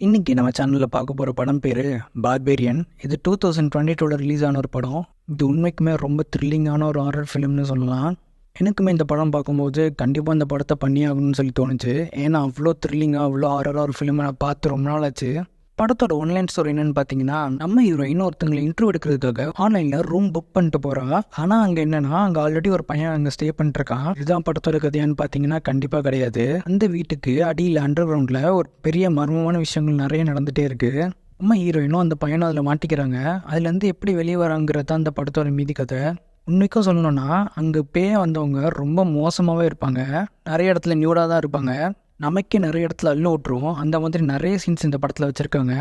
இன்னைக்கு நம்ம சேனலில் பார்க்க போகிற படம் பேர் பார்பேரியன். இது 2022 ரிலீஸ் ஆன ஒரு படம். இது உண்மைக்குமே ரொம்ப த்ரில்லிங்கான ஒரு ஹாரர் ஃபிலிம்னு சொல்லலாம். எனக்குமே இந்த படம் பார்க்கும்போது கண்டிப்பாக இந்த படத்தை பண்ணியாகணும்னு சொல்லி தோணுச்சு. ஏன்னா அவ்வளோ த்ரில்லிங்காக அவ்வளோ ஹாரராக ஒரு ஃபிலிமை நான் பார்த்து ரொம்ப நாள் ஆச்சு. படத்தோட ஒன்லைன் ஸ்டோரி என்னன்னு பார்த்தீங்கன்னா, நம்ம ஹீரோயின் ஒருத்தங்களை இன்டர்வியூ எடுக்கிறதுக்காக ஆன்லைனில் ரூம் புக் பண்ணிட்டு போகிறா. ஆனால் அங்கே என்னன்னா, அங்கே ஆல்ரெடி ஒரு பையன் அங்கே ஸ்டே பண்ணிருக்கான். இதுதான் படத்தோட கதையான்னு பார்த்தீங்கன்னா கண்டிப்பாக கிடையாது. அந்த வீட்டுக்கு அடியில் அண்டர் கிரவுண்டில் ஒரு பெரிய மர்மமான விஷயங்கள் நிறைய நடந்துகிட்டே இருக்கு. நம்ம ஹீரோயினும் அந்த பையனும் அதில் மாட்டிக்கிறாங்க. அதுலேருந்து எப்படி வெளியே வராங்கிறது தான் அந்த படத்தோட மீதி கதை. உண்மைக்கும் சொல்லணும்னா, அங்கே பேய வந்தவங்க ரொம்ப மோசமாகவே இருப்பாங்க. நிறைய இடத்துல நியூடாக தான் இருப்பாங்க. நமக்கே நிறைய இடத்துல அள்ளு விட்டுருவோம். அந்த மாதிரி நிறைய சீன்ஸ் இந்த படத்தில் வச்சுருக்காங்க.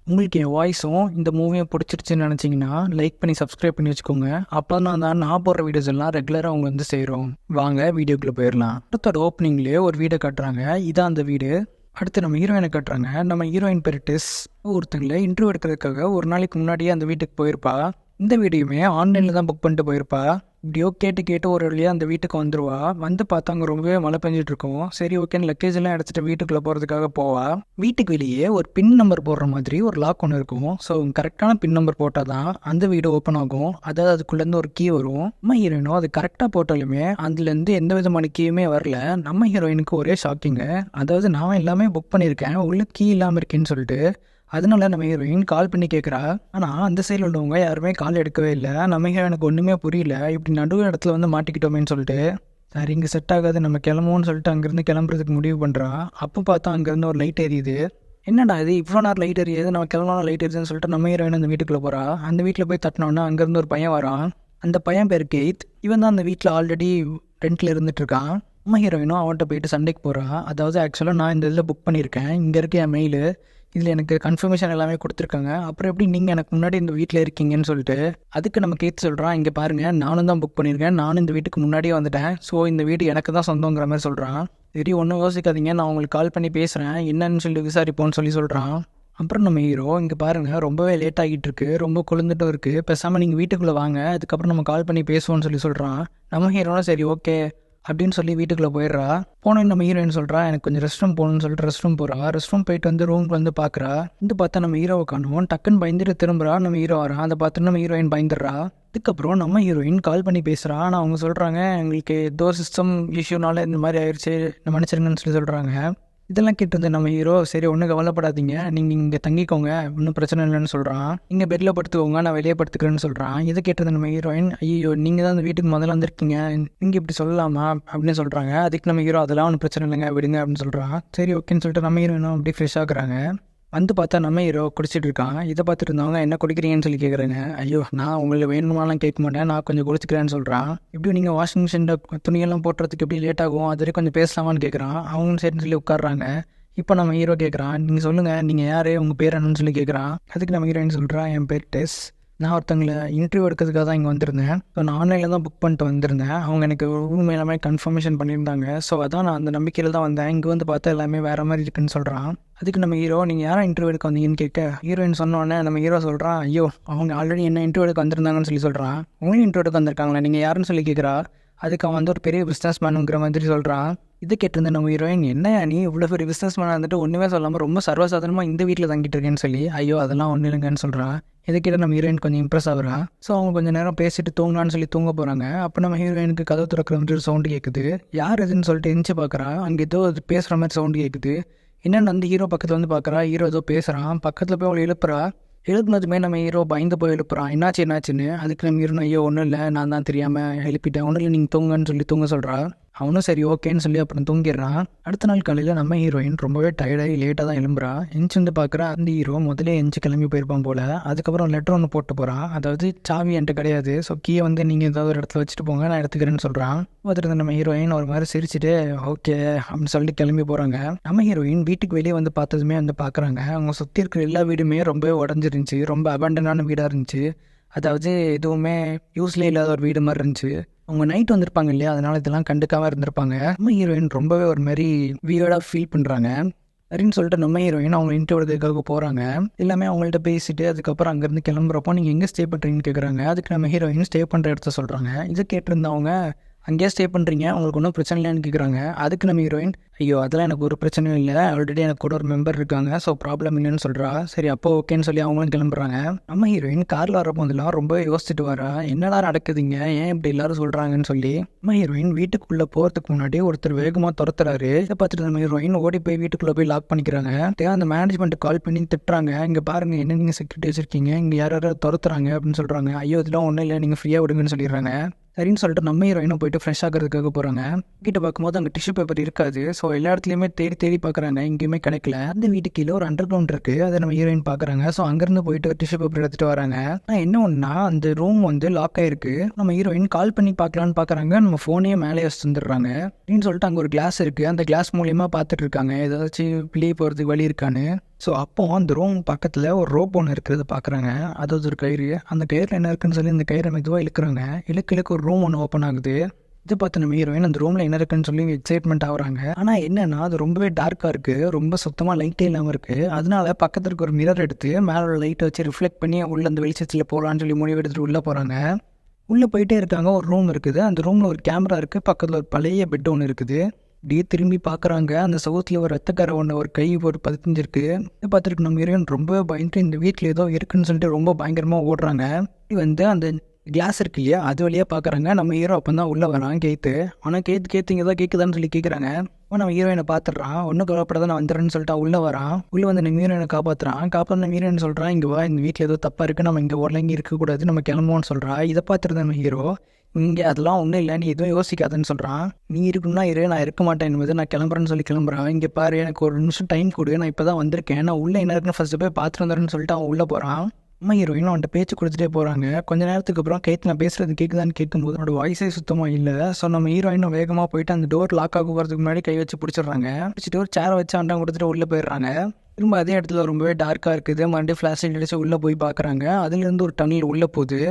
உங்களுக்கு என் வாய்ஸும் இந்த மூவியை பிடிச்சிருச்சுன்னு நினச்சிங்கன்னா லைக் பண்ணி சப்ஸ்கிரைப் பண்ணி வச்சுக்கோங்க. அப்போ நான் போடுற வீடியோஸ் எல்லாம் ரெகுலராக அவங்க வந்து செய்கிறோம். வாங்க வீடியோக்குள்ளே போயிடலாம். படத்தோட ஓப்பனிங்லேயே ஒரு வீடை கட்டுறாங்க. இதான் அந்த வீடு. அடுத்து நம்ம ஹீரோயினை கட்டுறாங்க. நம்ம ஹீரோயின் பேர் டெஸ். ஒருத்தங்களை இன்டர்வியூ எடுக்கிறதுக்காக ஒரு நாளைக்கு முன்னாடியே அந்த வீட்டுக்கு போயிருப்பா. இந்த வீடியோமே ஆன்லைனில் தான் புக் பண்ணிட்டு போயிருப்பா. இப்படியோ கேட்டு ஒரு வழியாக அந்த வீட்டுக்கு வந்துடுவா. வந்து பார்த்தா அங்கே ரொம்பவே மழை பெஞ்சிட்டு இருக்கும். சரி ஓகேன்னு லக்கேஜ் எல்லாம் எடுத்துகிட்டு வீட்டுக்குள்ளே போகிறதுக்காக போவா. வீட்டுக்கு வெளியே ஒரு பின் நம்பர் போடுற மாதிரி ஒரு லாக் ஒன்று இருக்கும். ஸோ கரெக்டான பின் நம்பர் போட்டால் தான் அந்த வீடு ஓப்பன் ஆகும். அதாவது அதுக்குள்ளேருந்து ஒரு கீ வரும். நம்ம ஹீரோயினோ அது கரெக்டாக போட்டாலுமே அதுலேருந்து எந்த விதமான கீயுமே வரல. நம்ம ஹீரோயினுக்கு ஒரே ஷாக்கிங்கு. அதாவது நான் எல்லாமே புக் பண்ணியிருக்கேன், உள்ள கீ இல்லாமல் இருக்கேன்னு சொல்லிட்டு. அதனால நம்ம ஹீரோயின் கால் பண்ணி கேட்குறா. ஆனால் அந்த சைடில் உள்ளவங்க யாருமே கால் எடுக்கவே இல்லை. நம்ம ஹீரோயினுக்கு ஒன்றுமே புரியல. இப்படி நடுவு இடத்துல வந்து மாட்டிக்கிட்டோமேன்னு சொல்லிட்டு, சரி இங்கே செட் ஆகாது, நம்ம கிளம்புவோன்னு சொல்லிட்டு அங்கேருந்து கிளம்புறதுக்கு முடிவு பண்ணுறா. அப்போ பார்த்தா அங்கேருந்து ஒரு லைட் எரியுது. என்னடா இது இவ்வளோ நேரம் லைட் எரியுது, நம்ம கிளம்புனா லைட் எரியுதுன்னு சொல்லிட்டு நம்ம ஹீரோயின் அந்த வீட்டுக்குள்ளே போகிறா. அந்த வீட்டில் போய் தட்டினோன்னா அங்கேருந்து ஒரு பையன் வரான். அந்த பையன் பேர் கெய்த். இவன் தான் அந்த வீட்டில் ஆல்ரெடி ரெண்டில் இருந்துட்டு இருக்கான். நம்ம ஹீரோயினும் அவன்கிட்ட போயிட்டு சண்டைக்கு போகிறா. அதாவது ஆக்சுவலாக நான் இந்த இதில் புக் பண்ணியிருக்கேன், இங்கே இருக்க என் மெயிலு, இதில் எனக்கு கன்ஃபர்மேஷன் எல்லாமே கொடுத்துருக்காங்க. அப்புறம் எப்படி நீங்கள் எனக்கு முன்னாடி இந்த வீட்டில் இருக்கீங்கன்னு சொல்லிட்டு. அதுக்கு நம்ம கேட்டு சொல்கிறான், இங்கே பாருங்கள் நானும் தான் புக் பண்ணியிருக்கேன், நானும் இந்த வீட்டுக்கு முன்னாடியே வந்துட்டேன், ஸோ இந்த வீடு எனக்கு தான் சொந்தங்கிற மாதிரி சொல்கிறான். சரி ஒன்றும் யோசிக்காதீங்க, நான் உங்களுக்கு கால் பண்ணி பேசுகிறேன், என்னன்னு சொல்லி விசாரிப்போன்னு சொல்கிறான். அப்புறம் நம்ம ஹீரோ, இங்கே பாருங்கள் ரொம்பவே லேட் ஆகிட்டு இருக்கு, ரொம்ப கொழுந்துட்டும் இருக்குது, பேசாமல் நீங்கள் வீட்டுக்குள்ளே வாங்க, அதுக்கப்புறம் நம்ம கால் பண்ணி பேசுவோன்னு சொல்கிறான். நம்ம ஹீரோனா சரி ஓகே அப்படின்னு சொல்லி வீட்டுக்குள்ளே போயிடுறா. போனோன்னு நம்ம ஹீரோயின் சொல்கிறா, எனக்கு கொஞ்சம் ரெஸ்ட் ரூம் போகணும்னு சொல்லிட்டு ரெஸ்ட் ரூம் போகிறா. ரெஸ்ட் ரூம் போயிட்டு வந்து ரூமுக்கு வந்து பார்க்குறா. வந்து பார்த்தா நம்ம ஹீரோவை காணுவோம். டக்குன்னு பயந்துட்டு திரும்புறா. நம்ம ஹீரோ வரான். அதை பார்த்து நம்ம ஹீரோயின் பயந்துடுறா. அதுக்கப்புறம் நம்ம ஹீரோயின் கால் பண்ணி பேசுகிறா. ஆனால் அவங்க சொல்கிறாங்க, எங்களுக்கு ஏதோ சிஸ்டம் இஷ்யூனால இந்த மாதிரி ஆயிடுச்சு, மன்னிச்சிருங்கன்னு சொல்கிறாங்க. இதெல்லாம் கேட்டு நம்ம ஹீரோ, சரி ஒன்றும் கவலைப்படாதீங்க, நீங்கள் இங்கே தங்கிக்கோங்க, ஒன்றும் பிரச்சனை இல்லைன்னு சொல்கிறான். நீங்கள் பெட்டில் படுத்துக்கோங்க, நான் வெளியே படுத்துக்கிறேன்னு சொல்கிறான். இதை கேட்டது நம்ம ஹீரோயின், ஐயோ நீங்கள் தான் அந்த வீட்டுக்கு முதல்ல வந்திருக்கீங்க, நீங்கள் இப்படி சொல்லலாமா அப்படின்னு சொல்கிறாங்க. அதுக்கு நம்ம ஹீரோ, அதெல்லாம் ஒன்றும் பிரச்சனை இல்லைங்க விடுங்க அப்படின்னு சொல்கிறான். சரி ஓகேன்னு சொல்லிட்டு நம்ம ஹீரோயினும் அப்படியே ஃப்ரெஷ் ஆகுறாங்க. வந்து பார்த்தா நம்ம ஹீரோ குடிச்சிட்டு இருக்கான். இதை பார்த்துட்டு இருந்தவங்க என்ன குடிக்கிறீங்கன்னு சொல்லி கேட்குறாங்க. ஐயோ நான் உங்களுக்கு வேணுமாலாம் கேட்க மாட்டேன், நான் கொஞ்சம் குடிச்சிக்கிறேன்னு சொல்கிறான். இப்படி நீங்கள் வாஷிங் மிஷினில் துணியெல்லாம் போட்டுறதுக்கு எப்படி லேட் ஆகும், அது வரைக்கும் கொஞ்சம் பேசலாமான்னு கேட்குறான். அவங்களும் சரின்னு சொல்லி உட்காடுறாங்க. இப்போ நம்ம ஹீரோ கேட்குறான், நீங்கள் சொல்லுங்கள் நீங்கள் யார், உங்கள் பேர் என்னன்னு சொல்லி கேட்குறான். அதுக்கு நம்ம ஹீரோயின் சொல்கிறான், என் பேர் டெஸ், நான் ஒருத்தங்களை இன்டர்வியூ எடுக்கிறதுக்காக தான் இங்கே வந்திருந்தேன். ஸோ நான் ஆன்லைனில் தான் புக் பண்ணிட்டு வந்திருந்தேன். அவங்க எனக்கு ரூம் எல்லாமே கன்ஃபர்மேஷன் பண்ணியிருந்தாங்க. ஸோ அதான் நான் அந்த நம்பிக்கையில் தான் வந்தேன். இங்கே வந்து பார்த்தா எல்லாமே வேறு மாதிரி இருக்குன்னு சொல்கிறான். அதுக்கு நம்ம ஹீரோ, நீங்கள் யாரும் இன்டர்வியூ எடுக்க வந்தீங்கன்னு கேட்க, ஹீரோயின் சொன்னோடனே நம்ம ஹீரோ சொல்கிறான், ஐயோ அவங்க ஆல்ரெடி என்ன இன்டர்வியூ எடுக்க வந்திருந்தாங்கன்னு சொல்கிறான். உங்களையும் இன்டர்வியூ எடுக்க வந்திருக்காங்களா, நீங்கள் யாருன்னு சொல்லி கேட்குறா. அதுக்கு அவன் வந்து ஒரு பெரிய பிஸ்னஸ் மேனுங்கிற மாதிரி சொல்கிறான். இது கேட்டிருந்த நம்ம ஹீரோயின், என்ன நீ இவ்வளோ பெரிய பிஸ்னஸ் மேனாக வந்துட்டு ஒன்றுமே சொல்லாமல் ரொம்ப சர்வசாதாரணமாக இந்த வீட்டில் தங்கிட்டு இருக்கேன்னு சொல்லி, ஐயோ அதெல்லாம் ஒன்றும் இல்லைங்கன்னு சொல்கிறான். இதை கேட்ட நம்ம ஹீரோயின் கொஞ்சம் இம்ப்ரெஸ் ஆகுறா. ஸோ அவங்க கொஞ்சம் நேரம் பேசிட்டு தூங்கலான்னு சொல்லி தூங்க போகிறாங்க. அப்போ நம்ம ஹீரோயினுக்கு கதவு திறக்கிற மாதிரி ஒரு சவுண்டு கேட்குது. யார் எதுன்னு சொல்லிட்டு எந்திச்சு பார்க்குறா. அங்கே ஏதோ பேசுகிற மாதிரி சவுண்டு கேட்குது. என்னென்னு அந்த ஹீரோ பக்கத்தில் வந்து பார்க்குறா. ஹீரோ ஏதோ பேசுகிறான். பக்கத்தில் போய் அவளை எழுப்புறா. எழுப்புனதுமே நம்ம ஹீரோ பயந்து போய் எழுப்புறான். என்னாச்சுன்னு. அதுக்கு நம்ம ஹீரோ, ஐயோ ஒன்றும் இல்லை, நான் தான் தெரியாமல் எழுப்பிட்டேன், ஒன்றும் இல்லை நீங்கள் தூங்கன்னு சொல்லி தூங்க சொல்கிறா. அவனும் சரி ஓகேன்னு சொல்லி அப்புறம் தூங்கிடுறான். அடுத்த நாள் காலையில் நம்ம ஹீரோயின் ரொம்பவே டயர்டாகி லேட்டாக தான் எழும்புறா. எஞ்சி வந்து பார்க்குறா, அந்த ஹீரோ முதலே எஞ்சி கிளம்பி போயிருப்பான் போல். அதுக்கப்புறம் லெட்டர் ஒன்று போட்டு போகிறான். அதாவது சாவி என்கிட்ட கிடையாது, ஸோ கீயை வந்து நீங்கள் ஏதாவது ஒரு இடத்துல வச்சுட்டு போங்க, நான் எடுத்துக்கிறேன்னு சொல்கிறான். பார்த்துட்டு நம்ம ஹீரோயின் ஒரு மாதிரி சிரிச்சுட்டு ஓகே அப்படின்னு சொல்லிட்டு கிளம்பி போகிறாங்க. நம்ம ஹீரோயின் வீட்டுக்கு வெளியே வந்து பார்த்ததுமே வந்து பார்க்குறாங்க, அவங்க சுற்றி இருக்கிற எல்லா வீடுமே ரொம்பவே உடஞ்சிருந்துச்சு, ரொம்ப அபண்டனான வீடாக இருந்துச்சு. அதாவது எதுவுமே யூஸ்லேயே இல்லாத ஒரு வீடு மாதிரி இருந்துச்சு. அவங்க நைட் வந்திருப்பாங்க இல்லையா, அதனால இதெல்லாம் கண்டுக்காமல் இருந்திருப்பாங்க. நம்ம ஹீரோயின் ரொம்பவே ஒரு மாதிரி வியர்டாக ஃபீல் பண்ணுறாங்க. சரின்னு சொல்லிட்டு நம்ம ஹீரோயின் அவங்க இன்டர்வியூக்காக போகிறாங்க. எல்லாமே அவங்கள்ட்ட பேசிட்டு அதுக்கப்புறம் அங்கேருந்து கிளம்புறப்போ நீங்கள் எங்கே ஸ்டே பண்ணுறீங்கன்னு கேட்குறாங்க. அதுக்கு நம்ம ஹீரோயின் ஸ்டே பண்ணுற இடத்த சொல்கிறாங்க. இதை கேட்டிருந்தவங்க, அங்கேயே ஸ்டே பண்ணுறீங்க, உங்களுக்கு ஒன்றும் பிரச்சனை இல்லைன்னு கேட்குறாங்க. அதுக்கு நம்ம ஹீரோயின், ஐயோ அதெல்லாம் எனக்கு ஒரு பிரச்சனையும் இல்லை, ஆல்ரெடி எனக்கு கூட ஒரு மெம்பர் இருக்காங்க, ஸோ ப்ராப்ளம் இல்லைன்னு சொல்கிறா. சரி அப்போ ஓகேன்னு சொல்லி அவங்களும் கிளம்புறாங்க. நம்ம ஹீரோயின் காரில் வரப்போதெல்லாம் ரொம்ப யோசிச்சுட்டு வரா, என்னடா நடக்குதுங்க, ஏன் இப்படி எல்லாரும் சொல்கிறாங்கன்னு சொல்லி. நம்ம ஹீரோயின் வீட்டுக்குள்ளே போகிறதுக்கு முன்னாடி ஒருத்தர் வேகமாக துரத்துறாரு. இதை பார்த்துட்டு நம்ம ஹீரோயின் ஓடி போய் வீட்டுக்குள்ளே போய் லாக் பண்ணிக்கிறாங்க. அந்த மேனேஜ்மெண்ட் கால் பண்ணி திட்டுறாங்க, இங்கே பாருங்க என்ன நீங்கள் செக்யூரிட்டி வச்சிருக்கீங்க, இங்கே யாராவது துரத்துறாங்க அப்படின்னு சொல்கிறாங்க. ஐயோ இதெல்லாம் ஒன்றும் இல்லை, நீங்கள் ஃப்ரீயாக விடுங்கன்னு சொல்லிடுறாங்க. சரின்னு சொல்லிட்டு நம்ம ஹீரோயினும் போயிட்டு ஃப்ரெஷ் ஆகிறதுக்காக போகிறாங்க. கிட்ட பார்க்கும்போது அங்கே டிஷ்யூ பேப்பர் இருக்காது. ஸோ எல்லா இடத்துலையுமே தேடி தேடி பார்க்குறாங்க, எங்கேயுமே கிடைக்கல. அந்த வீட்டுக்கு கீழே ஒரு அண்டர் கிரவுண்ட் இருக்குது, அதை நம்ம ஹீரோயின் பார்க்குறாங்க. ஸோ அங்கேருந்து போயிட்டு டிஷ்யூ பேப்பர் எடுத்துகிட்டு வராங்க. ஆனால் என்ன ஒன்றா, அந்த ரூம் வந்து லாக் ஆகிருக்கு. நம்ம ஹீரோயின் கால் பண்ணி பார்க்கலான்னு பார்க்குறாங்க, நம்ம ஃபோனையே மேலே வச்சு வந்துடுறாங்க. அப்படின்னு சொல்லிட்டு அங்கே ஒரு கிளாஸ் இருக்குது, அந்த கிளாஸ் மூலியமாக பார்த்துட்டு இருக்காங்க ஏதாச்சும் வெளியே போகிறதுக்கு வழி இருக்கான்னு. ஸோ அப்போ அந்த ரூம் பக்கத்தில் ஒரு ரோப் ஒன்று இருக்கிறத பார்க்குறாங்க, அதாவது ஒரு கயிறு. அந்த கயிறில் என்ன இருக்குன்னு சொல்லி அந்த கயிறை மெதுவாக இழுக்கிறாங்க. இழுக்க ஒரு ரூம் ஒன்று ஓப்பன் ஆகுது. இது பார்த்து நம்ம ஹீரோயின் அந்த ரூமில் என்ன இருக்குன்னு சொல்லி எக்ஸைட்மெண்ட் ஆகுறாங்க. ஆனால் என்னன்னா அது ரொம்பவே டார்க்காக இருக்குது, ரொம்ப சுத்தமாக லைட்டே இல்லாமல் இருக்குது. அதனால பக்கத்தில் இருக்க ஒரு மிரர் எடுத்து மேலே ஒரு லைட்டை வச்சு ரிஃப்ளெக்ட் பண்ணி உள்ள அந்த வெளிச்சத்தில் போகலான்னு சொல்லி முடிவு எடுத்துகிட்டு உள்ளே போகிறாங்க. உள்ளே போயிட்டே இருக்காங்க. ஒரு ரூம் இருக்குது, அந்த ரூமில் ஒரு கேமரா இருக்குது, பக்கத்தில் ஒரு பழைய பெட் ஒன்று இருக்குது. அப்படியே திரும்பி பார்க்குறாங்க, அந்த சவுத்தில் ஒரு ரத்தக்கார ஒன்று ஒரு கை ஒரு பதிஞ்சிருக்கு. இதை பார்த்துருக்கு நம்ம ஹீரோயின் ரொம்ப பயந்துட்டு இந்த வீட்டில் ஏதோ இருக்குன்னு சொல்லிட்டு ரொம்ப பயங்கரமாக ஓடுறாங்க. அந்த கிளாஸ் இருக்கு இல்லையா, அது வழியாக பார்க்குறாங்க. நம்ம ஹீரோ அப்போ தான் உள்ளே வரான் கேத்து. ஆனால் கேத்து இங்கே தான் கேட்குதான்னு சொல்லி கேட்குறாங்க. நம்ம ஹீரோயினை பார்த்துட்றான், ஒன்றும் கவலைப்படாத நான் வந்துடுறேன்னு சொல்லிட்டு உள்ளே வரான். உள்ளே வந்து நம்ம ஹீரோயினை காப்பாற்ற நம்ம ஹீரோயின் சொல்கிறான், இங்கே வா, இந்த வீட்டில் ஏதோ தப்பாக இருக்குது, நம்ம இங்கே ஓடல இங்கே இருக்கக்கூடாது, நம்ம கிளம்புவோன்னு சொல்கிறா. இதை பார்த்துட்டு நம்ம ஹீரோ, இங்கே அதெல்லாம் ஒன்றும் இல்லை, நீ எதுவும் யோசிக்காதுன்னு சொல்கிறான். நீ இருக்குன்னா இரு, நான் இருக்க மாட்டேன் என்பது, நான் கிளம்புறேன்னு சொல்லி கிளம்புறான். இங்கே பாரு, எனக்கு ஒரு நிமிஷம் டைம் கொடு, நான் இப்போ தான் வந்திருக்கேன், நான் உள்ளே என்ன இருக்குன்னு ஃபஸ்ட்டு போய் பார்த்துட்டு வந்துடுறேன்னு சொல்லிட்டு அவன் உள்ளே போகிறான். அம்மா ஹீரோயினும் அவன்கிட்ட பேச்சு கொடுத்துட்டே போகிறாங்க. கொஞ்ச நேரத்துக்கு அப்புறம் கேட்டு நான் பேசுகிறது கேட்குதான்னு கேட்கும்போது அவனோட வாய்ஸே சுத்தமாக இல்லை. ஸோ நம்ம ஹீரோயினும் வேகமாக போயிட்டு அந்த டோர் லாக் ஆக போகிறதுக்கு முன்னாடி கை வச்சு பிடிச்சிடுறாங்க. பிடிச்சிட்டு ஒரு சேரை வச்சு அண்டா கொடுத்துட்டு உள்ளே போயிடுறாங்க. திரும்ப அதே இடத்துல ரொம்பவே டார்க்காக இருக்குது. மறுபடியும் ஃப்ளாஷ் லைட் அடிச்சு உள்ளே போய் பார்க்குறாங்க. அதுலேருந்து ஒரு டன்னல் உள்ளே போகுது.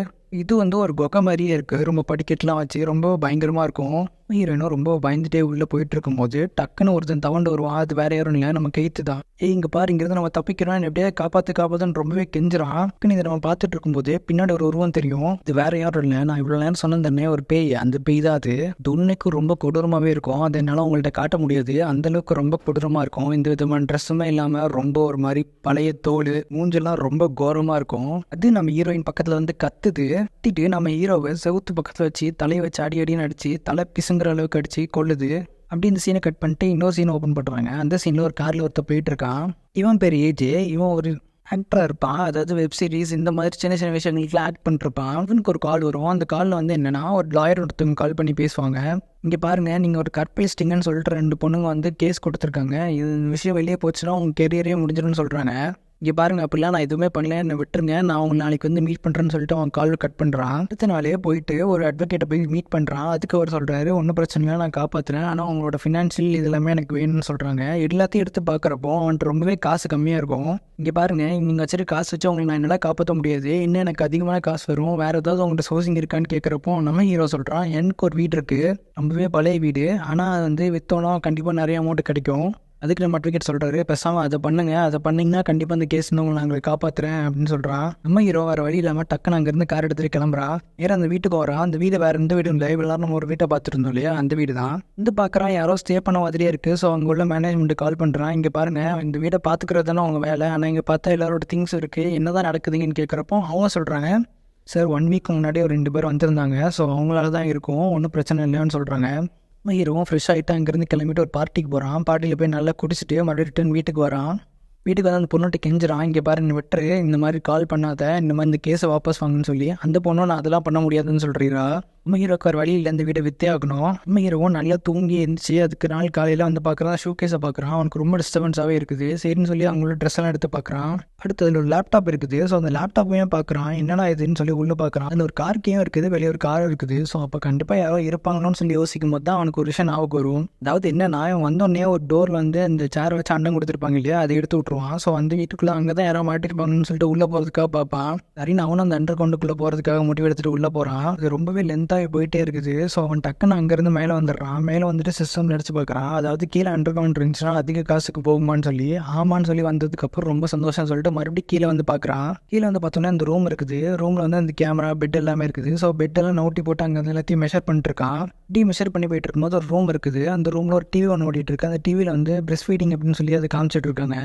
இது ஒரு குகை மாதிரியே இருக்குது, ரொம்ப படிக்கட்டுலாம் வச்சு ரொம்ப பயங்கரமாக இருக்கும். ஹீரோயினும் ரொம்ப பயந்துட்டே உள்ளே போயிட்டு இருக்கும்போது டக்குன்னு ஒருத்தன் தவண்டு வருவான். அது வேற யாரும் இல்லை, நம்ம கைத்து தான். இங்கே பாரு, இங்கிருந்து நம்ம தப்பிக்கிறோம், எப்படியா காப்பாற்றுன்னு ரொம்பவே கெஞ்சிரான். இதை நம்ம பார்த்துட்டு இருக்கும்போது பின்னாடி ஒரு உருவம் தெரியும். இது வேற யாரும் இல்லை, நான் இவ்வளோ நேரம் சொன்னேன் தானே, ஒரு பேய். அந்த பேய் தான் அது. உண்மைக்கு ரொம்ப கொடூரமாகவே இருக்கும், அதை என்னால் உங்கள்கிட்ட காட்ட முடியாது, அந்தளவுக்கு ரொம்ப கொடூரமாக இருக்கும். இந்த விதமான ட்ரெஸ்ஸுமே இல்லாமல் ரொம்ப ஒரு மாதிரி பழைய தோல், மூஞ்செல்லாம் ரொம்ப கோரமாக இருக்கும். அது நம்ம ஹீரோயின் பக்கத்தில் வந்து கத்துது. கத்திட்டு நம்ம ஹீரோவை செவுத்து பக்கத்தில் வச்சு தலையை வச்சு அடின்னு அடிச்சு தலை பிசுங்கிற அளவுக்கு அடிச்சு கொள்ளுது. அப்படி இந்த சீனை கட் பண்ணிட்டு இன்னொரு சீனை ஓப்பன் பண்ணுறாங்க. அந்த சீனில் ஒரு காரில் ஒருத்தர் போயிட்டு இருக்கான். இவன் பேர் ஏஜே. இவன் ஒரு ஆக்டராக இருப்பான், அதாவது வெப் சீரிஸ் இந்த மாதிரி சின்ன சின்ன விஷயங்களுக்குலாம் ஆக்ட் பண்ணிருப்பான். அவனுக்கு ஒரு கால் வரும். அந்த காலில் வந்து என்னன்னா, ஒரு லாயர் ஒருத்தவங்க கால் பண்ணி பேசுவாங்க. இங்கே பாருங்கள், நீங்கள் ஒரு கற்பழிச்சிட்டிங்கன்னு சொல்லிட்டு 2 பொண்ணுங்க வந்து கேஸ் கொடுத்துருக்காங்க, இது விஷயம் வெளியே போச்சுன்னா உங்கள் கெரியரே முடிஞ்சிடும்னு சொல்கிறாங்க. இங்கே பாருங்கள், அப்படிலாம் நான் எதுவுமே பண்ணல, என்னை விட்டுருங்க, நான் அவங்க நாளைக்கு வந்து மீட் பண்ணுறேன்னு சொல்லிட்டு அவன் கால் கட் பண்ணுறான். அடுத்த நாளே போயிட்டு ஒரு அட்வொகேட்டை போய் மீட் பண்ணுறான். அதுக்கு அவர் சொல்கிறாரு, ஒன்றும் பிரச்சனை இல்லை, நான் காப்பாற்றுறேன், ஆனால் அவங்களோட ஃபினான்ஷியல் இது எல்லாமே எனக்கு வேணும்னு சொல்கிறாங்க. எல்லாத்தையும் எடுத்து பார்க்குறப்போ அவன்ட்டு ரொம்பவே காசு கம்மியாக இருக்கும். இங்கே பாருங்கள், நீங்கள் வச்சுட்டு காசு வச்சு அவங்களை நான் என்னால் காப்பாற்ற முடியாது, இன்னும் எனக்கு அதிகமான காசு வரும், வேறு ஏதாவது அவங்கள்ட்ட சோர்சிங் இருக்கான்னு கேட்குறப்போ நம்ம ஹீரோ சொல்கிறான், எனக்கு ஒரு வீடு இருக்குது, ரொம்பவே பழைய வீடு, ஆனால் வந்து விற்றோன்னா கண்டிப்பாக நிறைய அமௌண்ட் கிடைக்கும். அதுக்கு நம்ம அட்வொகேட் சொல்கிறாரு, பேசாமல் அதை பண்ணிங்கன்னா கண்டிப்பாக அந்த கேஸ் உங்களை நாங்கள் காப்பாற்றுறேன் அப்படின்னு சொல்கிறான். நம்ம ஹீரோ வேறு வழி இல்லாமல் டக்குன்னு அங்கேருந்து கார் எடுத்துகிட்டு கிளம்புறா. நேராக அந்த வீட்டுக்கு வரான். அந்த வீடு வேறு எந்த வீடும் இல்லை, எல்லாரும் நம்ம ஒரு வீட்டை பார்த்துருந்தோம் இல்லையா, அந்த வீடு தான். பார்க்குறான், யாரோ ஸ்டே பண்ண மாதிரியே இருக்குது. ஸோ அங்கே உள்ள மேனேஜ்மெண்ட்டு கால் பண்ணுறான், இங்கே பாருங்கள், இந்த வீட்டை பார்த்துக்கிறது தானே அவங்க வேலை, ஆனால் இங்கே பார்த்தா எல்லாரோட திங்ஸ் இருக்குது, என்ன தான் நடக்குதுங்கன்னு கேட்குறப்போ அவங்க சொல்கிறாங்க, சார் 1 வீக் முன்னாடி ஒரு 2 பேர் வந்திருந்தாங்க, ஸோ அவங்களால தான் இருக்கும், ஒன்றும் பிரச்சனை இல்லைன்னு சொல்கிறாங்க. ஹீரோவும் ஃப்ரெஷ் ஆகிட்டு அங்கேருந்து கிளம்பிட்டு ஒரு பார்ட்டிக்கு போகிறான். பார்ட்டியில் போய் நல்லா குடிச்சிட்டு மறுபடியும் ரிட்டர்ன் வீட்டுக்கு வரான். வீட்டுக்கு வந்து அந்த பொண்ணுகிட்ட கெஞ்சிரான், இங்கே பாரு நீ விட்டுரு, இந்த மாதிரி கால் பண்ணாத, இந்த மாதிரி இந்த கேஸை வாபஸ் வாங்கன்னு சொல்லி. அந்த பொண்ணும் நான் அதெல்லாம் பண்ண முடியாதுன்னு சொல்கிறீரா. நம்ம ஹீரோக்கு ஒரு வழியில் இந்த வீட்டை விற்றே ஆகணும். நம்ம ஹீரோவும் நல்லா தூங்கி எழுந்துச்சு. அதுக்கு நாள் காலையில் வந்து பார்க்குறான், ஷூ கேஸை பார்க்குறான். அவனுக்கு ரொம்ப டிஸ்டர்பன்ஸாகவே இருக்குது. சரின்னு சொல்லி அவங்களோட ட்ரெஸ் எல்லாம் எடுத்து பார்க்குறான். அடுத்து அதில் ஒரு லேப்டாப் இருக்குது. ஸோ அந்த லேப்டாப்பையும் பார்க்குறான், என்னடா இதுன்னு சொல்லி உள்ளே பார்க்குறான். அதில் ஒரு கார்க்கையும் இருக்குது, வெளியே ஒரு கார் இருக்குது. ஸோ அப்போ கண்டிப்பாக யாரோ இருப்பாங்கன்னு சொல்லி யோசிக்கும் போது தான் அவனுக்கு ஒரு விஷயம் ஞாபகம் வரும். அதாவது என்னன்னா, அவன் வந்தோடனே ஒரு டோர் வந்து இந்த சேர் வச்சு அண்டம் கொடுத்துருப்பாங்க இல்லையா, அதை எடுத்து விட்ருவான். வந்துடுவான். ஸோ அந்த வீட்டுக்குள்ளே அங்கே தான் யாரோ மாட்டிருப்பாங்கன்னு சொல்லிட்டு உள்ளே போகிறதுக்காக பார்ப்பான். சரின்னு அவனும் அந்த அண்டர் கிரவுண்டுக்குள்ளே போகிறதுக்காக முடிவு எடுத்துட்டு உள்ளே போகிறான். அது ரொம்பவே லென்த்தாகி போயிட்டே இருக்குது. ஸோ அவன் டக்குன்னு அங்கேருந்து மேலே வந்துடுறான். மேலே வந்துட்டு சிஸ்டம் நினச்சி பார்க்குறான். அதாவது கீழே அண்டர் கிரவுண்ட் இருந்துச்சுன்னா அதிக காசுக்கு போகுமான்னு சொல்லி ஆமான்னு சொல்லி வந்ததுக்கப்புறம் ரொம்ப சந்தோஷம் சொல்லிட்டு மறுபடியும் கீழே வந்து பார்க்குறான். கீழே வந்து பார்த்தோன்னே அந்த ரூம் இருக்குது. ரூமில் வந்து அந்த கேமரா பெட் எல்லாமே இருக்குது. ஸோ பெட்டெல்லாம் நோட்டி போட்டு அங்கே எல்லாத்தையும் மெஷர் பண்ணிட்டு இருக்கான். மெஷர் பண்ணி போயிட்டு இருக்கும்போது ஒரு ரூம் இருக்குது. அந்த ரூமில் ஒரு டிவி ஒன்று ஓடிட்டு இருக்கு. அந்த டிவியில் வந்து பிரஸ்ட் ஃபீடிங் அப்படின்னு சொல்லி அதை காமிச்சிட்டு இருக்காங்க.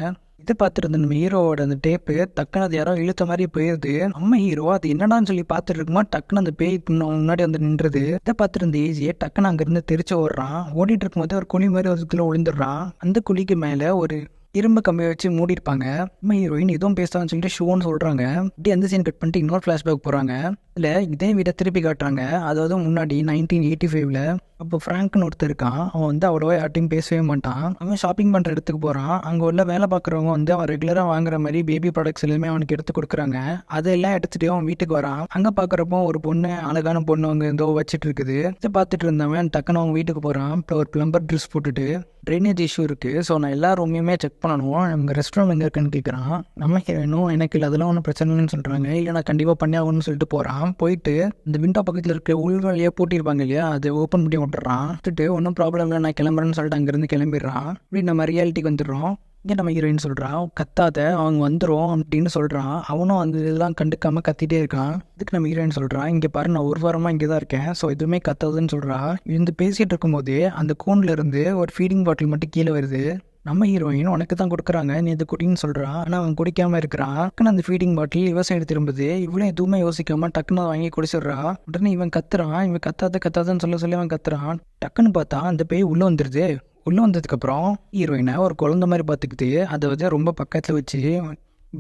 இதை பார்த்துட்டு இருந்த நம்ம ஹீரோவோட அந்த டேப்பு டக்குன்னு அது யாரோ இழுத்த மாதிரி போயிருது. நம்ம ஹீரோ அது என்னடான்னு சொல்லி பார்த்துட்டு இருக்குமா டக்குன்னு அந்த பேய் முன்னாடி வந்து நின்றுது. இதை பார்த்துட்டு இருந்த ஏஜியை டக்குன்னு அங்கேருந்து தெரிச்சு ஓடுறான். ஓடிட்டு இருக்கும்போது ஒரு குழி மாதிரி ஒரு இடத்துல விழுந்துடுறான். அந்த குழிக்கு மேலே ஒரு இரும்பு கம்பியை வச்சு மூடி இருப்பாங்க. நம்ம ஹீரோயின் எதுவும் பேசலாம்னு சொல்லிட்டு ஷூன்னு சொல்கிறாங்க. இப்படி அந்த சீன் கட் பண்ணிட்டு இன்னொரு ஃப்ளாஷ்பேக் போகிறாங்க. இல்லை இதே வீட்டை திருப்பி காட்டுறாங்க. அதாவது முன்னாடி 1985 அப்போ ஃப்ராங்க்னு ஒருத்தர் இருக்கான். அவன் வந்து அவ்வளோவா யார்ட்டையும் பேசவே மாட்டான். அவன் ஷாப்பிங் பண்ணுற இடத்துக்கு போகிறான். அங்கே உள்ள வேலை பார்க்குறவங்க வந்து அவன் ரெகுலராக வாங்குற மாதிரி பேபி ப்ராடக்ட்ஸ் எல்லாமே அவனுக்கு எடுத்து கொடுக்குறாங்க. அதெல்லாம் எடுத்துகிட்டு அவன் வீட்டுக்கு வரான். அங்கே பார்க்குறப்போ ஒரு பொண்ணு, அழகான பொண்ணு அவங்க ஏதோ வச்சுட்டு இருக்குது. இதை பார்த்துட்டு இருந்தவன் டக்குன்னு அவங்க வீட்டுக்கு போகிறான். இப்போ ஒரு பிளம்பர் ட்ரெஸ் போட்டுட்டு ட்ரைனேஜ் இஷ்யூ இருக்குது. ஸோ நான் எல்லா ரூமையுமே செக் பண்ணணும். அவங்க ரெஸ்ட் ரூம் எங்கே இருக்குன்னு கேட்குறான். நம்ம ஹீரோயினும் எனக்கு இல்லை அதெல்லாம் ஒன்றும் பிரச்சனை இல்லைன்னு சொல்கிறாங்க. இல்லை நான் கண்டிப்பாக பண்ணி ஆகணும்னு சொல்லிட்டு போகிறான். போயிட்டு இந்த விண்டோ பக்கத்தில் இருக்க உள்வழியாக பூட்டியிருப்பாங்க இல்லையா, அதை ஓப்பன் பண்ணி விட்டுறான். விட்டுட்டு ஒன்றும் ப்ராப்ளம் இல்லை நான் கிளம்புறேன்னு சொல்லிட்டு அங்கேருந்து கிளம்பிடுறான். இப்படி நம்ம ரியாலிட்டிக்கு வந்துடுறோம். இங்கே நம்ம ஹீரோயின் சொல்கிறான் கத்தாத அவங்க வந்துடும் அப்படின்னு சொல்கிறான். அவனும் அந்த இதெல்லாம் கண்டுக்காமல் கத்திட்டே இருக்கான். இதுக்கு நம்ம ஹீரோயின் சொல்கிறான் இங்கே பாரு நான் ஒரு வாரமாக இங்கே தான் இருக்கேன். ஸோ எதுவுமே கத்தாதுன்னு சொல்கிறா. இந்த பேசிகிட்டு இருக்கும்போதே அந்த கூண்டில் இருந்து ஒரு ஃபீடிங் பாட்டில் மட்டும் கீழே வருது. நம்ம ஹீரோயின் உனக்கு தான் கொடுக்குறாங்க நீ இது குடின்னு சொல்கிறான். ஆனால் அவன் குடிக்காமல் இருக்கிறான். டக்குன்னு அந்த ஃபீடிங் பாட்டில் விவசாயம் திரும்புது. இவ்வளோ எதுவுமே யோசிக்காமல் டக்குன்னு வாங்கி குடிச்சிடுறா. உடனே இவன் கத்துறான். இவன் கத்தாதன்னு சொல்லி அவன் கத்துறான். டக்குன்னு பார்த்தா அந்த பேய் உள்ளே வந்துடுது. உள்ளே வந்ததுக்கப்புறம் ஹீரோயினை ஒரு குழந்தை மாதிரி பார்த்துக்கிட்டு அதை வந்து ரொம்ப பக்கத்தில் வச்சு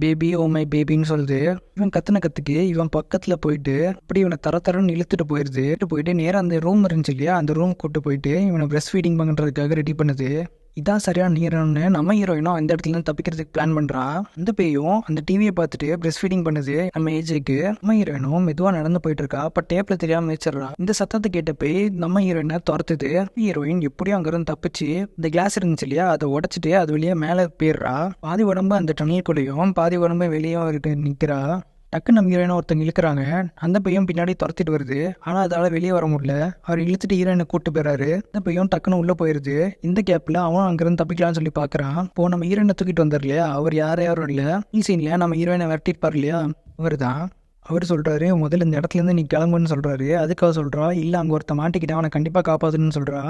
பேபி ஓ மை பேபின்னு சொல்லுது. இவன் கத்துக்கு இவன் பக்கத்தில் போயிட்டு அப்படி இவனை தரன்னு இழுத்துட்டு போயிட்டு நேராக அந்த ரூம் இருந்துச்சு இல்லையா, அந்த ரூம் கூட்டு போயிட்டு இவனை பிரஸ்ட் ஃபீடிங் பண்ணுறதுக்காக ரெடி பண்ணுது. இதான் சரியான ஹீரோன்னு நம்ம ஹீரோயினும் அந்த இடத்துல இருந்து தப்பிக்கிறதுக்கு பிளான் பண்ணுறான். அந்த பேயும் அந்த டிவியை பார்த்துட்டு பிரஸ்ட் ஃபீடிங் பண்ணுது நம்ம ஏஜுக்கு. நம்ம ஹீரோயினும் மெதுவாக நடந்து போயிட்டு இருக்கா. அப்போ டேப்ல தெரியாமல் வச்சிடறா. இந்த சத்தத்தை கேட்ட பேய் நம்ம ஹீரோயினை துரத்துது. ஹீரோயின் எப்படியும் அங்கிருந்து தப்பிச்சு இந்த கிளாஸ் இருந்துச்சு இல்லையா அதை உடச்சிட்டு அது வெளியே மேலே போயிடுறா. பாதி உடம்பு அந்த டனலுக்குள்ளேயும் பாதி உடம்பு வெளியும் நிற்கிறா. டக்கு நம்ம ஹீரோயினை ஒருத்தங்க இழுக்கிறாங்க. அந்த பையன் பின்னாடி துரத்திட்டு வருது. ஆனால் அதால் வெளியே வர முடியல. அவர் இழுத்துட்டு ஹீரோயினை கூட்டு போயிறாரு. அந்த பையன் டக்குன்னு உள்ளே போயிருது. இந்த கேப்பில் அவன் அங்கேருந்து தப்பிக்கலாம்னு சொல்லி பார்க்குறான். இப்போ நம்ம ஹீரோயினை தூக்கிட்டு வந்தார் இல்லையா, அவர் யாரும் இல்லை. இந்த சீனில் நம்ம ஹீரோயினை விரட்டிருப்பார் இல்லையா, அவர் தான். அவர் சொல்கிறாரு முதல்ல இந்த இடத்துலேருந்து நீ கிளம்புன்னு சொல்கிறாரு. அதுக்கு அவர் சொல்கிறா இல்லை அங்கே ஒருத்த மாட்டிக்கிட்டேன் அவனை கண்டிப்பாக காப்பாற்றணும்னு சொல்கிறா.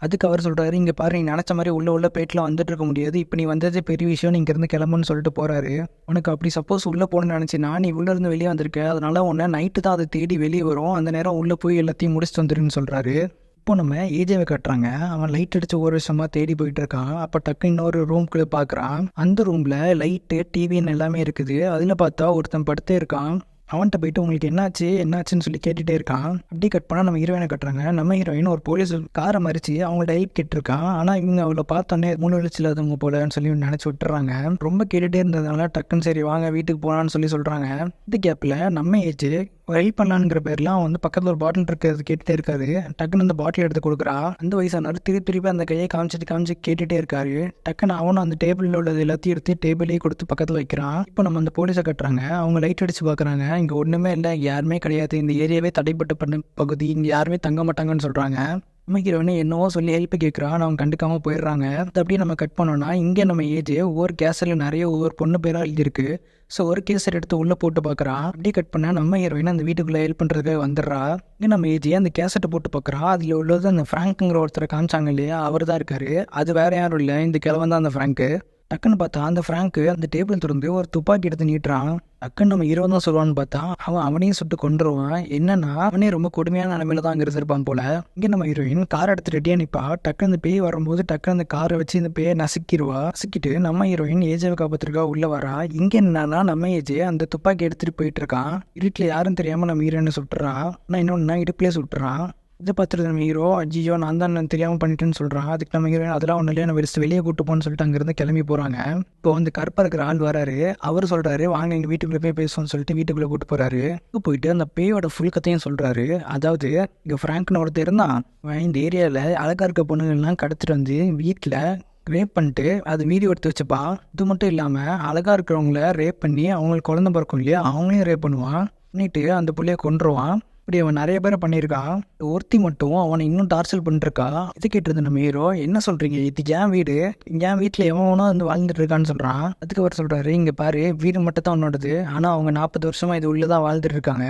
அதுக்கு அவர் சொல்கிறாரு இங்கே பாரு நீ நினச்ச மாதிரி உள்ள போயிட்டுலாம் வந்துட்டு இருக்க முடியாது. இப்போ நீ வந்ததே பெரிய விஷயம், நீ இங்கேருந்து கிளம்புன்னு சொல்லிட்டு போகிறாரு. உனக்கு அப்படி சப்போஸ் உள்ளே போகணும்னு நினச்சினா நீ உள்ளேருந்து வெளியே வந்திருக்க. அதனால உன்னை நைட்டு தான் அதை தேடி வெளியே வரும். அந்த நேரம் உள்ளே போய் எல்லாத்தையும் முடிச்சுட்டு வந்துருன்னு சொல்கிறாரு. இப்போ நம்ம ஏஜேவை கட்டுறாங்க. அவன் லைட் அடிச்சு ஒரு வருஷமாக தேடி போயிட்டு இருக்கான். அப்போ டக்கு இன்னொரு ரூம்குள்ளே பார்க்குறான். அந்த ரூமில் லைட்டு டிவின்னு எல்லாமே இருக்குது. அதில் பார்த்தா ஒருத்தன் படுத்தே இருக்கான். அவன்கிட்ட போயிட்டு உங்களுக்கு என்னாச்சுன்னு சொல்லி கேட்டுகிட்டே இருக்கான். அப்படி கட் பண்ணால் நம்ம ஹீரோயினை கட்டுறாங்க. நம்ம ஹீரோயின் ஒரு போலீஸ் காரை மறிச்சு அவங்கள்ட்ட ஹெல்ப் கேட்டிருக்கான். ஆனால் இவங்க அவளை பார்த்தோன்னே மூணு வெளிச்சு இல்லாதவங்க போலன்னு சொல்லி நினச்சி விட்டுறாங்க. ரொம்ப கேட்டுகிட்டே இருந்ததுனால டக்குன்னு சரி வாங்க வீட்டுக்கு போகலான்னு சொல்லி சொல்கிறாங்க. இந்த கேப்பில் நம்ம ஏஜ் ஹெல்ப் பண்ணலாங்கிற பேர்லாம் அவன் வந்து பக்கத்தில் ஒரு பாட்டில் இருக்கிறது கேட்டுகிட்டே இருக்காரு. டக்குன்னு அந்த பாட்டில் எடுத்து கொடுக்குறா. அந்த வயசானவர் திருப்பி அந்த கையை காமிச்சு கேட்டுகிட்டே இருக்காரு. டக்குன்னு அவனும் அந்த டேபிளில் உள்ளது எல்லாத்தையும் எடுத்து டேபிளே கொடுத்து பக்கத்தில் வைக்கிறான். இப்போ நம்ம அந்த போலீஸை கட்டுறாங்க. அவங்க லைட் அடிச்சு பார்க்குறாங்க. இங்கே ஒன்றுமே இல்லை, யாருமே கிடையாது, இந்த ஏரியாவே தடைப்பட்ட பண்ண பகுதி, இங்கே யாருமே தங்க மாட்டாங்கன்னு சொல்கிறாங்க. நம்ம ஹீரோயினை என்னவோ சொல்லி ஹெல்ப் கேட்குறான். அவங்க கண்டுக்காமல் போயிடுறாங்க. அது அப்படியே நம்ம கட் பண்ணோன்னா இங்கே நம்ம ஏஜ் ஒவ்வொரு கேஸில் நிறைய ஒவ்வொரு பொண்ணு பேராக எழுதியிருக்கு. ஸோ ஒரு கேஸர் எடுத்து உள்ளே போட்டு பார்க்குறான். அப்படியே கட் பண்ணால் நம்ம ஹீரோயின் அந்த வீட்டுக்குள்ளே ஹெல்ப் பண்ணுறதுக்காக வந்துடுறா. இங்கே நம்ம ஏஜ் அந்த கேசட்டை போட்டு பார்க்குறா. அதில் உள்ளது அந்த ஃப்ராங்க்குங்கிற ஒருத்தரை காமிச்சாங்க இல்லையா, அவர் தான் இருக்காரு. அது வேற யாரும் இல்லை, இந்த கிழவன் தான் அந்த ஃப்ராங்க்கு. டக்குன்னு பார்த்தா அந்த ஃப்ராங்க்கு அந்த டேபிள் திறந்து ஒரு துப்பாக்கி எடுத்து நீட்டுறான். டக்குன்னு நம்ம ஹீரோ தான் சொல்லுவான்னு பார்த்தா அவனையும் சுட்டு கொண்டுருவான். என்னன்னா அவனே ரொம்ப கொடுமையான நிலைமையில தான் அங்கே இருந்திருப்பான் போல. இங்கே நம்ம ஹீரோயின் கார் எடுத்து ரெடியாக நிற்பா. டக்குன்னு அந்த பேய் வரும்போது டக்குன்னு அந்த காரை வச்சு இந்த பேயை நசுக்கிட்டு நம்ம ஹீரோயின் ஏஜாவை காப்பாத்திருக்கா உள்ள வரா. இங்கே என்னன்னா நம்ம ஏஜே அந்த துப்பாக்கி எடுத்துட்டு போயிட்டு இருக்கான். இருட்டில் யாரும் தெரியாம நம்ம ஹீரோயினை சுட்டுறான். ஆனால் இன்னொன்னா இடுப்புலேயே சுட்டுறான். இதை பார்த்துட்டு நம்ம ஹீரோ அஜியோ நான் தான் நான் தெரியாமல் பண்ணிட்டேன்னு சொல்கிறான். அதுக்கு நம்ம ஹீரோயின் அதெல்லாம் ஒன்றும் இல்லையா நான் வெளியே கூட்டு போன்னு சொல்லிட்டு அங்கேருந்து கிளம்பி போகிறாங்க. இப்போ வந்து கருப்பாக இருக்கிற ஆள் வராரு. அவர் சொல்கிறாரு வாங்க எங்கள் வீட்டுக்குள்ளே போய் பேசுவோம்னு சொல்லிட்டு வீட்டுக்குள்ளே கூட்டு போகிறாரு. போயிட்டு அந்த பேயோட ஃபுல் கதையும் சொல்கிறாரு. அதாவது இங்கே ஃப்ராங்க்னு ஒருத்தர் இருந்தான். இந்த ஏரியாவில் அழகா இருக்க பொண்ணுங்கள்லாம் கடத்திட்டு வந்து வீட்டில் ரேப் பண்ணிட்டு அது வீடியோ எடுத்து வச்சுப்பா. இது மட்டும் இல்லாமல் அழகாக இருக்கிறவங்கள ரேப் பண்ணி அவங்களுக்கு குழந்தை பிறக்கும் இல்லையா, அவங்களையும் ரேப் பண்ணுவான். பண்ணிட்டு அந்த புள்ளைய கொன்றுவான். இப்படி அவன் நிறைய பேரை பண்ணியிருக்கான். ஒருத்தி மட்டும் அவனை இன்னும் டார்ச்சர் பண்ணிருக்கா. இது கேட்டிருந்த நம்ம ஹீரோ, என்ன சொல்றீங்க, இது ஏன் வீடு, என் வீட்டில் எவனோ வந்து வாழ்ந்துட்டு இருக்கான்னு சொல்றான். அதுக்கு அவர் சொல்றாரு, இங்க பாரு, வீடு மட்டும் தான் உன்னோடது, ஆனால் அவங்க 40 வருஷமா இது உள்ளதான் வாழ்ந்துட்டு இருக்காங்க.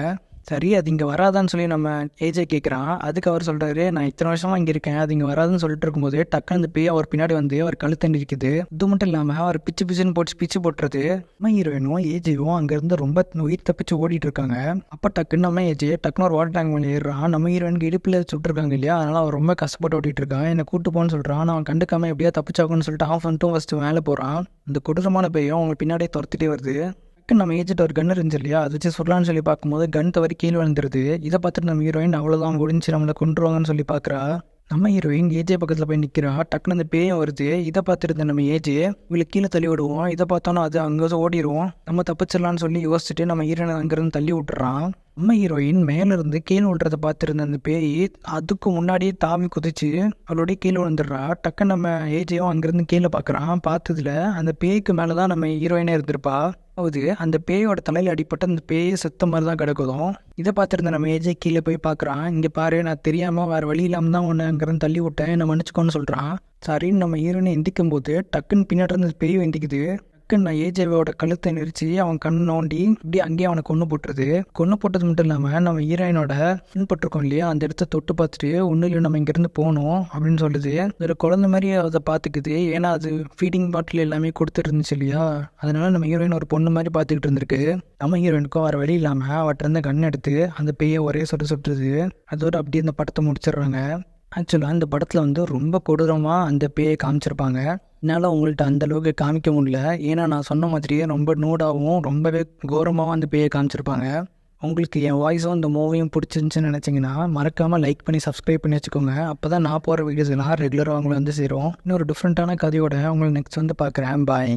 சரி, அது இங்கே வராதான்னு சொல்லி நம்ம ஏஜே கேட்குறான். அதுக்கு அவர் சொல்கிறாரு, நான் இத்தனை வருஷமா இங்கே இருக்கேன், அது இங்கே வராதுன்னு சொல்லிட்டு இருக்கும்போது டக்குன்னு அந்த பேய் அவர் பின்னாடி வந்து அவர் கழுத்தண்டி இருக்குது. இது மட்டும் இல்லாமல் அவர் பிச்சு பிச்சுன்னு பிச்சு போட்டுறது. நம்ம ஹீரோயினும் ஏஜேவும் அங்கேருந்து ரொம்ப உயிர் தப்பிச்சு ஓடிட்டு இருக்காங்க. அப்போ டக்குன்னு நம்ம ஏஜே டக்குன்னு ஒரு வாட்டர் டேங்க் மேலே ஏறுறான். நம்ம ஹீரோயினுக்கு இடுப்பில் சுட்டுருக்காங்க இல்லையா, அதனால அவர் ரொம்ப கஷ்டப்பட்டு ஓட்டிட்டு இருக்கான். என்னை கூட்டு போன்னு சொல்கிறான். அவன் கண்டுக்காம எப்படியா தப்பிச்சாக்குன்னு சொல்லிட்டு ஆஃப் பண்ணிட்டும் ஃபஸ்ட்டு மேலே போகிறான். அந்த கொடூரமான பேயும் அவங்க பின்னாடியே துரத்திட்டே வருது. நம்ம ஏஜென்ட் ஒரு கன் இருந்துச்சு இல்லையா, அது வச்சு சொல்லலான்னு சொல்லி பார்க்கும்போது கன் தவறி கீழே விழுந்துருது. இதை பார்த்துட்டு நம்ம ஹீரோயின் அவ்வளோதான் முடிஞ்சு நம்மளை கொண்டுருவாங்கன்னு சொல்லி பார்க்குறா. நம்ம ஹீரோயின் ஏஜே பக்கத்தில் போய் நிற்கிறா. டக்குன்னு அந்த பேயும் வருது. இதை பார்த்துட்டு நம்ம ஏஜே இவளை கீழே தள்ளி விடுவோம். இதை பார்த்தோன்னா அது அங்கே ஓடிடுவோம். நம்ம தப்பிச்சிடலான்னு சொல்லி யோசிச்சுட்டு நம்ம ஹீரோயினை அங்கேருந்து தள்ளி விட்டுறான். நம்ம ஹீரோயின் மேலேருந்து கீழே விழுறத பார்த்துருந்த அந்த பேய் அதுக்கு முன்னாடியே தாவி குதிச்சு அவளோடய கீழே விழுந்துடுறா. டக்குன்னு நம்ம ஏஜையும் அங்கேருந்து கீழே பார்க்குறான். பார்த்ததுல அந்த பேய்க்கு மேலே தான் நம்ம ஹீரோயினே இருந்திருப்பா. அதாவது அந்த பேயோட தலையில் அடிப்பட்டு அந்த பேயை செத்த மாதிரி தான் கிடக்குதும். இதை பார்த்துருந்த நம்ம ஏஜே கீழே போய் பார்க்குறான். இங்கே பாரு, நான் தெரியாமல் வேறு வழி இல்லாமல் தான் ஒன்று அங்கேருந்து தள்ளி விட்டேன், என்னை மன்னிச்சுக்கோன்னு சொல்கிறான். சரின்னு நம்ம ஹீரோயினை எந்திக்கும் போது டக்குன்னு பின்னாடி இருந்து பேய் எந்திக்குது. நான் ஏஜேவோட கழுத்தை நெரிச்சு அவன் கண் நோண்டி இப்படி அங்கேயே அவனை கொண்டு போட்டுருது. கொண்டு போட்டது மட்டும் இல்லாமல் நம்ம ஹீரோயினோட பின்பற்றிருக்கோம் இல்லையா, அந்த இடத்த தொட்டு பார்த்துட்டு ஒன்றும் இல்லை, நம்ம இங்கேருந்து போகணும் அப்படின்னு சொல்லுது. ஒரு குழந்தை மாதிரி அதை பார்த்துக்குது. ஏன்னா அது ஃபீடிங் பாட்டில் எல்லாமே கொடுத்துட்டு இருந்துச்சு இல்லையா, அதனால நம்ம ஹீரோயின் ஒரு பொண்ணு மாதிரி பார்த்துக்கிட்டு இருந்திருக்கு. நம்ம ஹீரோயினுக்கும் வர வழி இல்லாமல் அவட்ட இருந்த கண் எடுத்து அந்த பேயை ஒரே சுட்டுறது. அதோட அப்படியே அந்த படத்தை முடிச்சிடுறாங்க. ஆக்சுவலாக அந்த படத்தில் வந்து ரொம்ப கொடூரமாக அந்த பேயை காமிச்சிருப்பாங்க. என்னால் உங்கள்கிட்ட அந்தளவுக்கு காமிக்க முடியல, ஏன்னா நான் சொன்ன மாதிரியே ரொம்ப நூடாகவும் ரொம்பவே கோரமாகவும் அந்த பேயை காமிச்சிருப்பாங்க. உங்களுக்கு என் வாய்ஸும் இந்த மூவியும் பிடிச்சிருந்துச்சின்னு நினச்சிங்கன்னா மறக்காமல் லைக் பண்ணி சப்ஸ்கிரைப் பண்ணி வச்சுக்கோங்க. அப்போ தான் நான் போகிற வீடியோஸ் எல்லாம் ரெகுலராக அவங்களை வந்து சேரும். இன்னொரு டிஃப்ரெண்ட்டான கதையோட உங்களை நெக்ஸ்ட் வந்து பார்க்குறேன். பாய்.